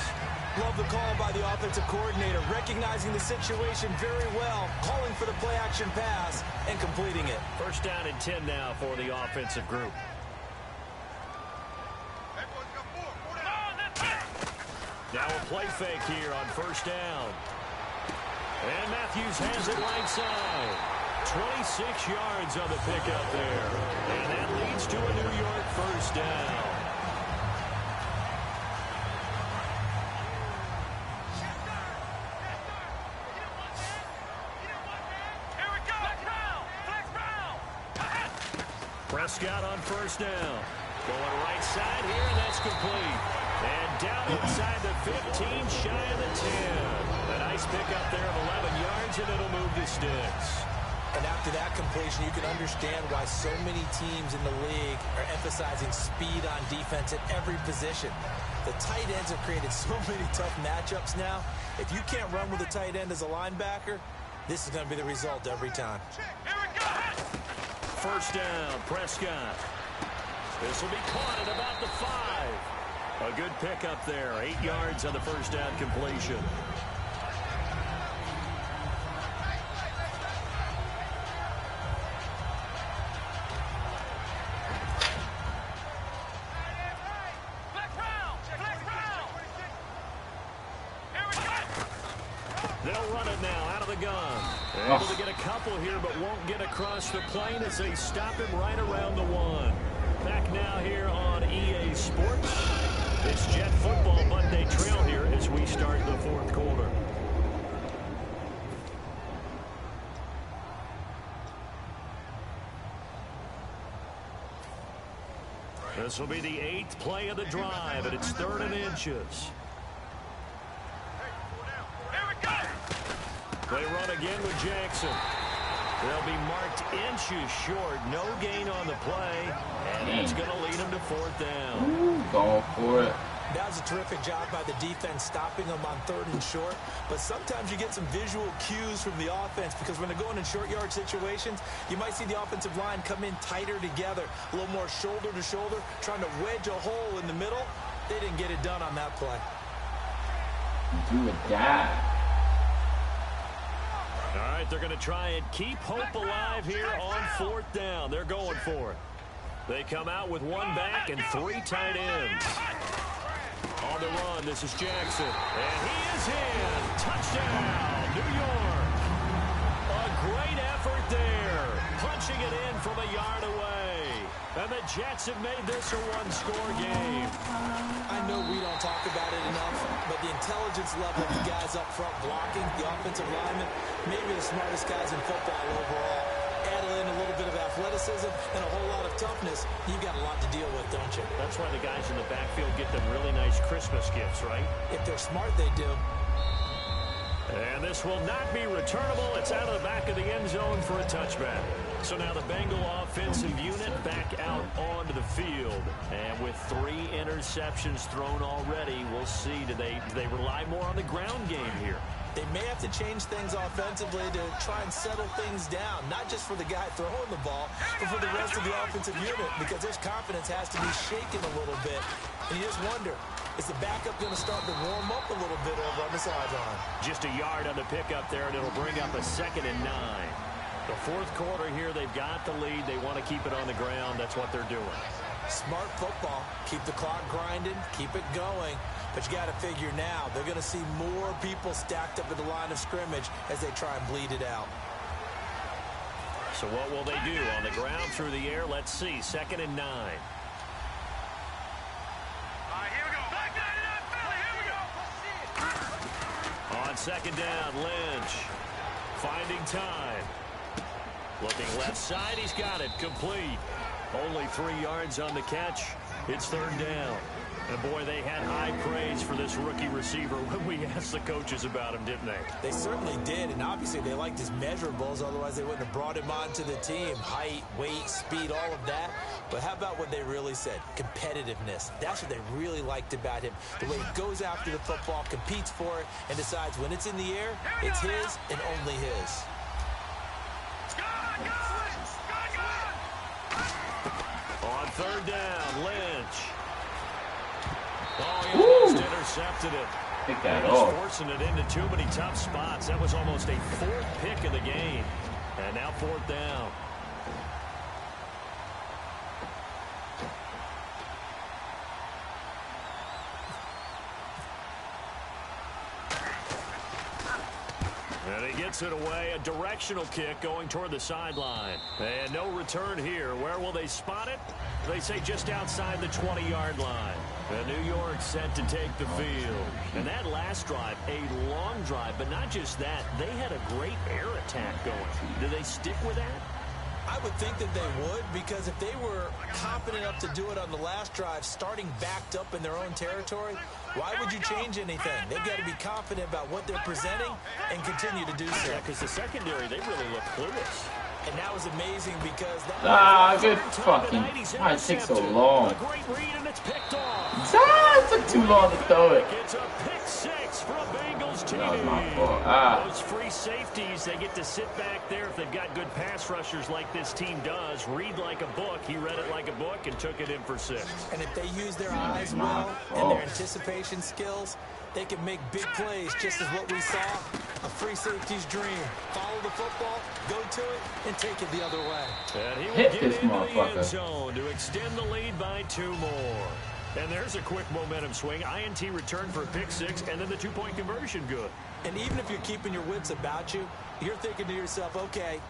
Love the call by the offensive coordinator, recognizing the situation very well, calling for the play-action pass, and completing it. First down and 10 now for the offensive group. Now a play fake here on first down. And Matthews has it right side. 26 yards on the pickup there. And that leads to a New York first down. Prescott on first down. Going right side here, and that's complete. And down inside the 15, shy of the 10. A nice pickup there of 11 yards, and it'll move the sticks. And after that completion, you can understand why so many teams in the league are emphasizing speed on defense at every position. The tight ends have created so many tough matchups now. If you can't run with a tight end as a linebacker, this is going to be the result every time. First down, Prescott. This will be caught at about the 5. A good pickup there. 8 yards on the first down completion. They'll run it now out of the gun. Able to get a couple here, but won't get across the plane as they stop him right around the 1. Back now here on EA Sports. It's Jet Football Monday Trail here as we start the fourth quarter. This will be the 8th play of the drive, and it's 3rd and inches. They run again with Jackson. They'll be marked inches short. No gain on the play. And that's going to lead them to 4th down. Ooh, going for it. That was a terrific job by the defense stopping them on 3rd and short. But sometimes you get some visual cues from the offense because when they're going in short yard situations, you might see the offensive line come in tighter together, a little more shoulder to shoulder, trying to wedge a hole in the middle. They didn't get it done on that play. Do a dab. All right, they're going to try and keep hope alive here on 4th down. They're going for it. They come out with 1 back and 3 tight ends. On the run, this is Jackson. And he is in. Touchdown, New York. A great effort there. Punching it in from a yard away. And the Jets have made this a 1-score game. I know we don't talk about it enough, but the intelligence level of the guys up front blocking, the offensive linemen, maybe the smartest guys in football overall. Add in a little bit of athleticism and a whole lot of toughness, you've got a lot to deal with, don't you? That's why the guys in the backfield get them really nice Christmas gifts, right? If they're smart, they do. And this will not be returnable. It's out of the back of the end zone for a touchback. So now the Bengal offensive unit back out onto the field. And with 3 interceptions thrown already, we'll see, do they rely more on the ground game here? They may have to change things offensively to try and settle things down, not just for the guy throwing the ball, but for the rest of the offensive unit, because his confidence has to be shaken a little bit. And you just wonder, is the backup going to start to warm up a little bit over on the sideline? Just a yard on the pickup there, and it'll bring up a 2nd and 9. The 4th quarter here, they've got the lead. They want to keep it on the ground. That's what they're doing. Smart football. Keep the clock grinding. Keep it going. But you got to figure now, they're going to see more people stacked up at the line of scrimmage as they try and bleed it out. So what will they do? On the ground, through the air, let's see. 2nd and 9. On 2nd down, Lynch finding time. Looking left side, he's got it. Complete. Only 3 yards on the catch. It's 3rd down. And boy, they had high praise for this rookie receiver when we asked the coaches about him, didn't they? They certainly did, and obviously they liked his measurables, otherwise they wouldn't have brought him onto the team. Height, weight, speed, all of that. But how about what they really said? Competitiveness. That's what they really liked about him. The way he goes after the football, competes for it, and decides when it's in the air, it's his and only his. On 3rd down, Lynch. Oh, he almost intercepted it. pick that Just off. forcing it into too many tough spots. That was almost a 4th pick of the game. And now 4th down. And he gets it away. A directional kick going toward the sideline. And no return here. Where will they spot it? They say just outside the 20-yard line. And New York set to take the field. And that last drive, a long drive, but not just that. They had a great air attack going. Do they stick with that? I would think that they would, because if they were confident enough to do it on the last drive, starting backed up in their own territory, why would you change anything? They've got to be confident about what they're presenting and continue to do so. Yeah, because the secondary, they really look clueless. And that was amazing because that good fucking. Why it takes so long? A great read, and it's picked off. It took too long to throw it. It's a pick 6 for a Bengals team. That was my fault. Those free safeties, they get to sit back there if they've got good pass rushers like this team does. Read like a book. He read it like a book and took it in for 6. And if they use their eyes well and their anticipation skills, they can make big plays, just as what we saw. A free safety's dream. Follow the football, go to it, and take it the other way. And he will Hit get this into the motherfucker. end zone to extend the lead by 2 more. And there's a quick momentum swing. INT return for a pick 6, and then the 2-point conversion good. And even if you're keeping your wits about you, you're thinking to yourself, okay,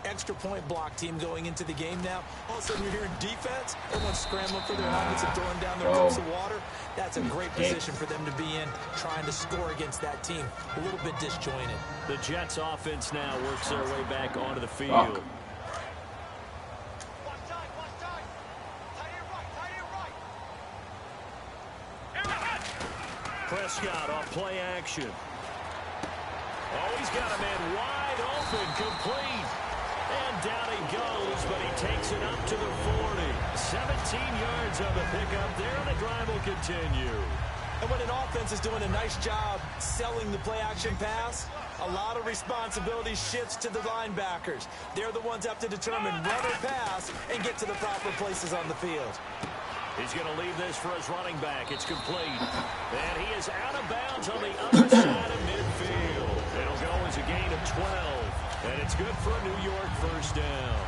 extra point block team going into the game now. All of a sudden you're hearing defense. Everyone's scrambling for their helmets and throwing down their cups of water. That's a great position for them to be in, trying to score against that team. A little bit disjointed. The Jets offense now works their way back onto the field. Watch time, watch time. Tight end right, tight end right. Here we go. Prescott off play action. Oh, he's got a man wide open, complete. And down he goes, but he takes it up to the 40. 17 yards on the pickup there, and the drive will continue. And when an offense is doing a nice job selling the play-action pass, a lot of responsibility shifts to the linebackers. They're the ones that have to determine run or pass and get to the proper places on the field. He's going to leave this for his running back. It's complete. And he is out of bounds on the other side of midfield. It'll go as a gain of 12. And it's good for a New York first down.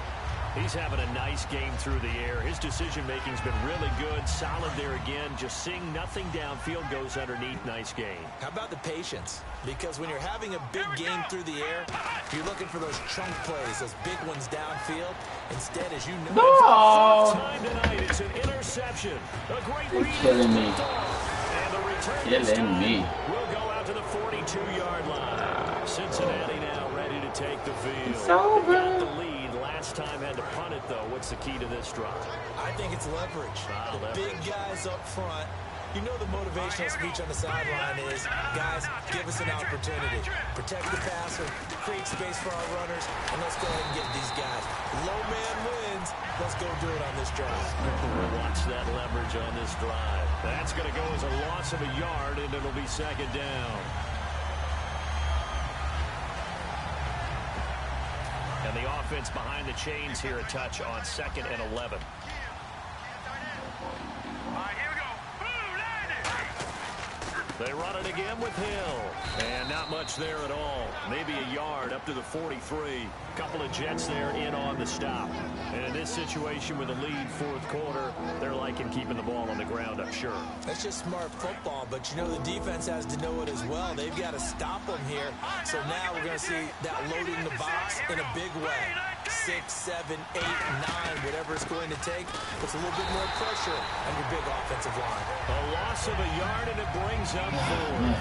He's having a nice game through the air. His decision-making's been really good. Solid there again. Just seeing nothing downfield, goes underneath. Nice game. How about the patience? Because when you're having a big game through the air, you're looking for those chunk plays, those big ones downfield. Instead, as you know... No! Time tonight, it's an interception. A great You're read. killing me. And the return Killing me. will go out to the 42-yard line. Cincinnati now ready to take the field. It's over. They got the lead. Last time had to punt it, though. What's the key to this drive? I think it's leverage. The big guys up front. You know the motivational speech on the sideline is, guys, give us an opportunity. Protect the passer, create space for our runners, and let's go ahead and get these guys. Low man wins. Let's go do it on this drive. Watch that leverage on this drive. That's going to go as a loss of a yard, and it'll be 2nd down. And the offense behind the chains here, a touch on 2nd and 11. They run it again with Hill. And not much there at all. Maybe a yard up to the 43. Couple of Jets there in on the stop. And in this situation with a lead 4th quarter, they're liking keeping the ball on the ground, I'm sure. That's just smart football, but you know the defense has to know it as well. They've got to stop them here. So now we're going to see that loading the box in a big way. 6, 7, 8, 9, whatever it's going to take. Puts a little bit more pressure on your big offensive line. A loss of a yard, and it brings up 4th.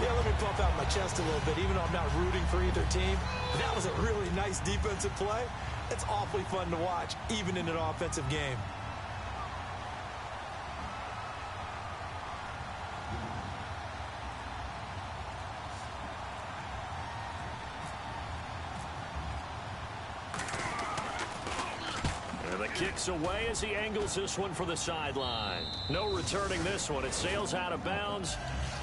Yeah, let me pump out my chest a little bit, even though I'm not rooting for either team. That was a really nice defensive play. It's awfully fun to watch, even in an offensive game. Kicks away as he angles this one for the sideline. No returning this one. It sails out of bounds,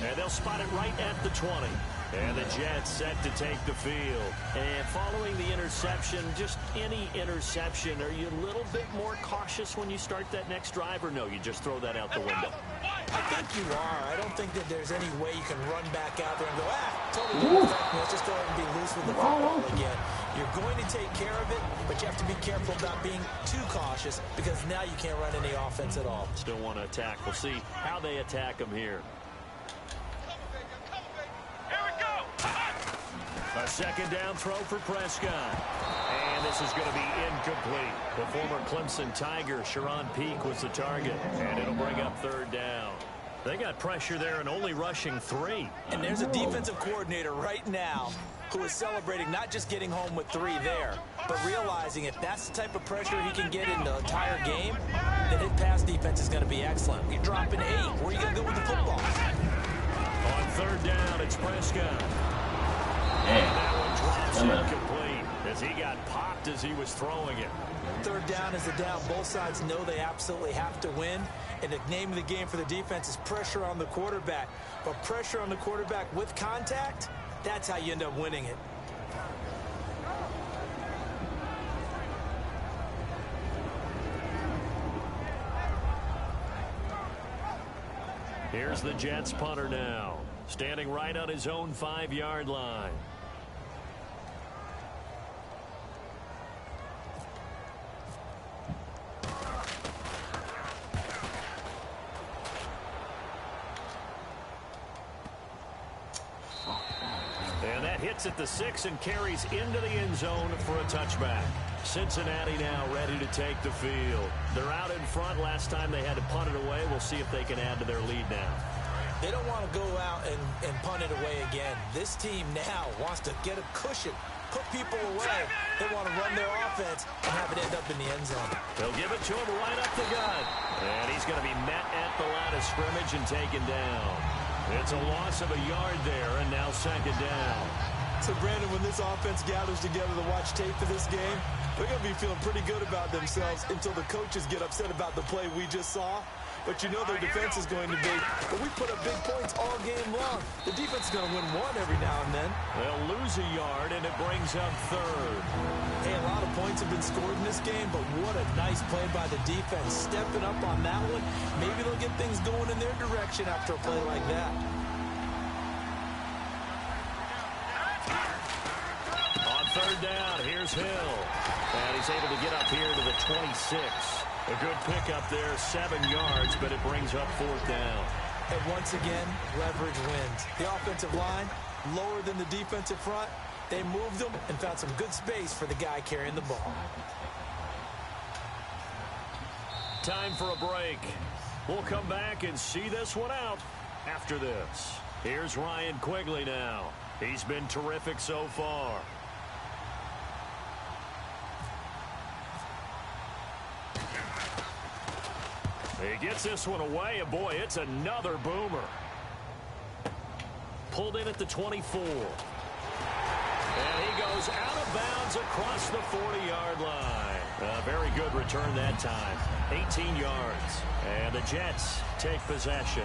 and they'll spot it right at the 20. And the Jets set to take the field. And following the interception, just any interception, are you a little bit more cautious when you start that next drive, or no, you just throw that out the window? I think you are. I don't think that there's any way you can run back out there and go, totally didn't affect me. Let's just go ahead and be loose with the football again. You're going to take care of it, but you have to be careful about being too cautious because now you can't run any offense at all. Still want to attack. We'll see how they attack them here. A second down throw for Prescott. And this is going to be incomplete. The former Clemson Tiger, Sharon Peak, was the target. And it'll bring up third down. They got pressure there and only rushing 3. And there's a defensive coordinator right now who is celebrating not just getting home with 3 there, but realizing if that's the type of pressure he can get in the entire game, then his pass defense is going to be excellent. You're dropping 8. Where are you going to go with the football? On third down, it's Prescott. And that one drops incomplete as he got popped as he was throwing it. Third down is a down. Both sides know they absolutely have to win. And the name of the game for the defense is pressure on the quarterback. But pressure on the quarterback with contact, that's how you end up winning it. Here's the Jets punter now, standing right on his own 5-yard line. And that hits at the 6 and carries into the end zone for a touchback. Cincinnati now ready to take the field. They're out in front. Last time they had to punt it away. We'll see if they can add to their lead now. They don't want to go out and punt it away again. This team now wants to get a cushion, put people away. They want to run their offense and have it end up in the end zone. They'll give it to him right up the gut. And he's going to be met at the line of scrimmage and taken down. It's a loss of a yard there, and now second down. So, Brandon, when this offense gathers together to watch tape for this game, they're going to be feeling pretty good about themselves until the coaches get upset about the play we just saw. But you know their defense is going to be, but we put up big points all game long. The defense is going to win one every now and then. They'll lose a yard, and it brings up third. Hey, a lot of points have been scored in this game, but what a nice play by the defense. Stepping up on that one. Maybe they'll get things going in their direction after a play like that. On third down, here's Hill. And he's able to get up here to the 26. A good pickup there, 7 yards, but it brings up fourth down. And once again, leverage wins. The offensive line, lower than the defensive front. They moved them and found some good space for the guy carrying the ball. Time for a break. We'll come back and see this one out after this. Here's Ryan Quigley now. He's been terrific so far. He gets this one away, and boy, it's another boomer. Pulled in at the 24. And he goes out of bounds across the 40-yard line. A very good return that time. 18 yards. And the Jets take possession.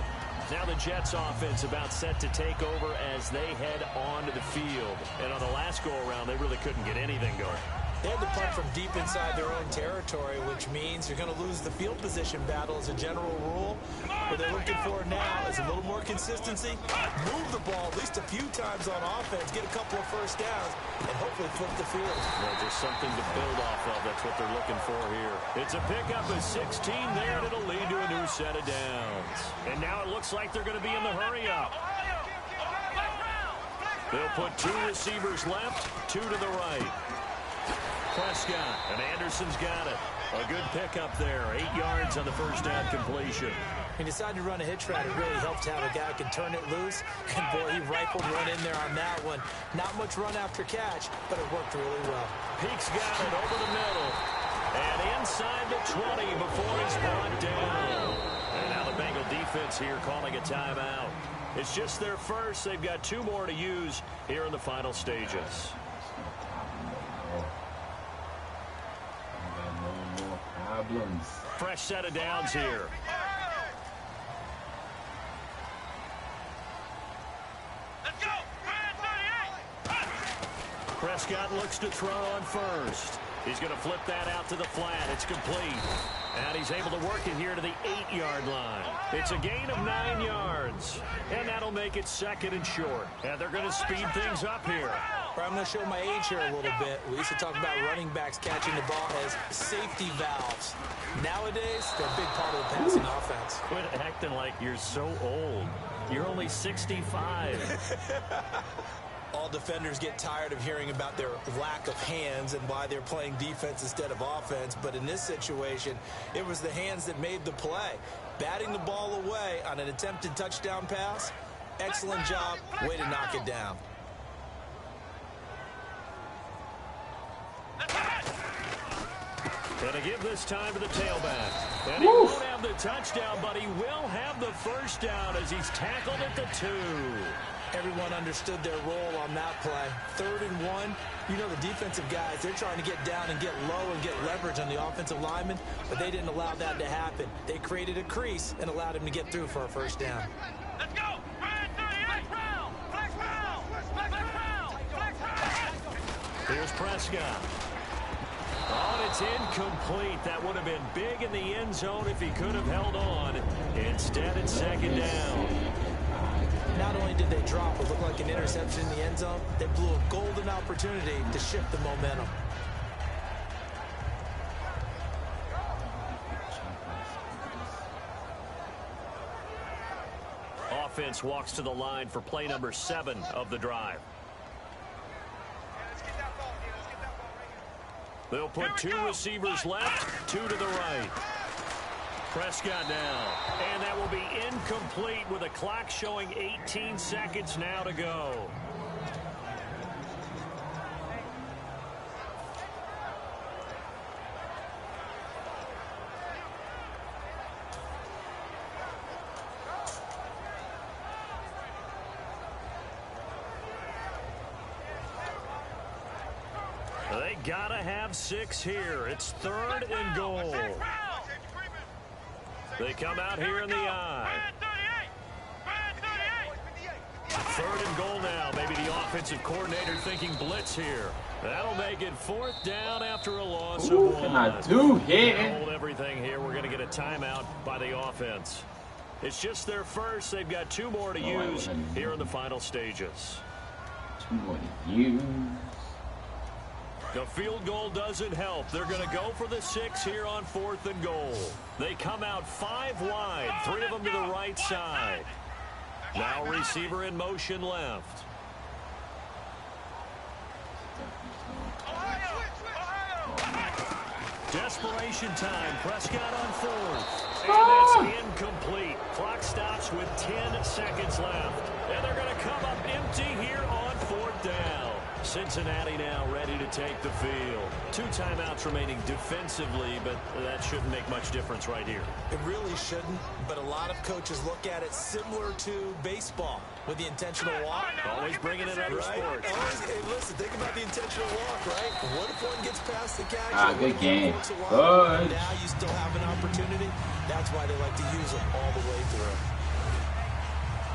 Now the Jets offense about set to take over as they head onto the field. And on the last go-around, they really couldn't get anything going. They had to punt from deep inside their own territory, which means you're going to lose the field position battle as a general rule. What they're looking for now is a little more consistency, move the ball at least a few times on offense, get a couple of first downs, and hopefully flip the field. Well, just something to build off of. That's what they're looking for here. It's a pickup of 16 there, and it'll lead to a new set of downs. And now it looks like they're going to be in the hurry-up. They'll put 2 receivers left, 2 to the right. Prescott, and Anderson's got it. A good pickup there. 8 yards on the first down completion. He decided to run a hitch route. It really helped to have a guy who can turn it loose. And, boy, he rifled one in there on that one. Not much run after catch, but it worked really well. Peak's got it over the middle. And inside the 20 before he's brought down. And now the Bengal defense here calling a timeout. It's just their first. They've got 2 more to use here in the final stages. Fresh set of downs here. Let's go! Prescott looks to throw on first. He's going to flip that out to the flat. It's complete. And he's able to work it here to the 8-yard line. It's a gain of 9 yards. And that'll make it 2nd and short. And they're going to speed things up here. I'm going to show my age here a little bit. We used to talk about running backs catching the ball as safety valves. Nowadays, they're a big part of the passing offense. Quit acting like you're so old. You're only 65. All defenders get tired of hearing about their lack of hands and why they're playing defense instead of offense. But in this situation, it was the hands that made the play. Batting the ball away on an attempted touchdown pass. Excellent job. Way to knock it down. Going to give this time to the tailback. And he won't have the touchdown, but he will have the first down as he's tackled at the 2. Everyone understood their role on that play. 3rd and 1. You know the defensive guys, they're trying to get down and get low and get leverage on the offensive lineman, but they didn't allow that to happen. They created a crease and allowed him to get through for a first down. Let's go! Flex round! Here's Prescott. Oh, and it's incomplete. That would have been big in the end zone if he could have held on. Instead, it's 2nd down. Not only did they drop what looked like an interception in the end zone, they blew a golden opportunity to shift the momentum. Offense walks to the line for play number 7 of the drive. They'll put 2 receivers left, 2 to the right. Prescott now, and that will be incomplete with a clock showing 18 seconds now to go. They gotta have 6 here. It's 3rd and goal. They come out here in the I. 3rd and goal now. Maybe the offensive coordinator thinking blitz here. That'll make it 4th down after a loss of 1. Can I do here? Hold everything here. We're going to get a timeout by the offense. It's just their first. They've got 2 more to use here in the final stages. 2 more to use. The field goal doesn't help. They're going to go for the 6 here on 4th and goal. They come out 5 wide, 3 of them to the right side. Now receiver in motion left. Desperation time. Prescott on 4th. And that's incomplete. Clock stops with 10 seconds left. And they're going to come up empty here on 4th down. Cincinnati now ready to take the field. 2 timeouts remaining defensively, but that shouldn't make much difference right here. It really shouldn't, but a lot of coaches look at it similar to baseball with the intentional walk. Always bringing in other sports. Hey, listen, think about the intentional walk, right? What if one gets past the catch? Good game. Good. Now you still have an opportunity. That's why they like to use it all the way through.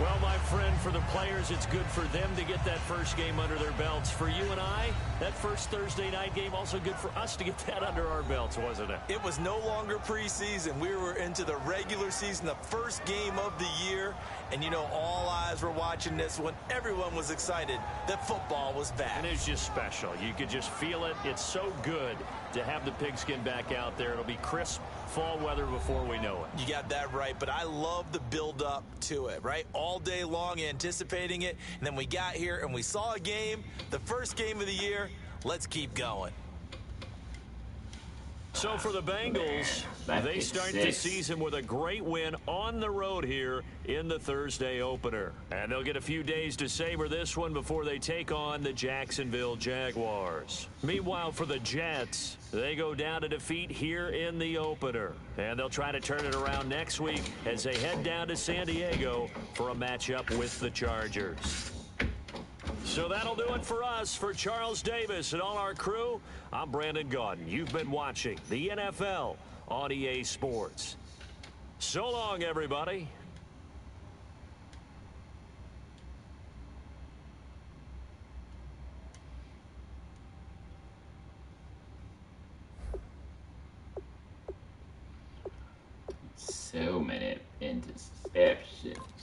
Well, my friend, for the players, it's good for them to get that first game under their belts. For you and I, that first Thursday night game, also good for us to get that under our belts, wasn't it? It was no longer preseason. We were into the regular season, the first game of the year. And, you know, all eyes were watching this when everyone was excited that football was back. And it's just special. You could just feel it. It's so good to have the pigskin back out there. It'll be crisp fall weather before we know it. You got that right, but I love the build-up to it, right? All day long anticipating it, and then we got here and we saw a game, the first game of the year. Let's keep going. So for the Bengals, they start the season with a great win on the road here in the Thursday opener. And they'll get a few days to savor this one before they take on the Jacksonville Jaguars. Meanwhile, for the Jets, they go down to defeat here in the opener. And they'll try to turn it around next week as they head down to San Diego for a matchup with the Chargers. So that'll do it for us. For Charles Davis and all our crew, I'm Brandon Gaudin. You've been watching the NFL on EA Sports. So long, everybody. So many interceptions.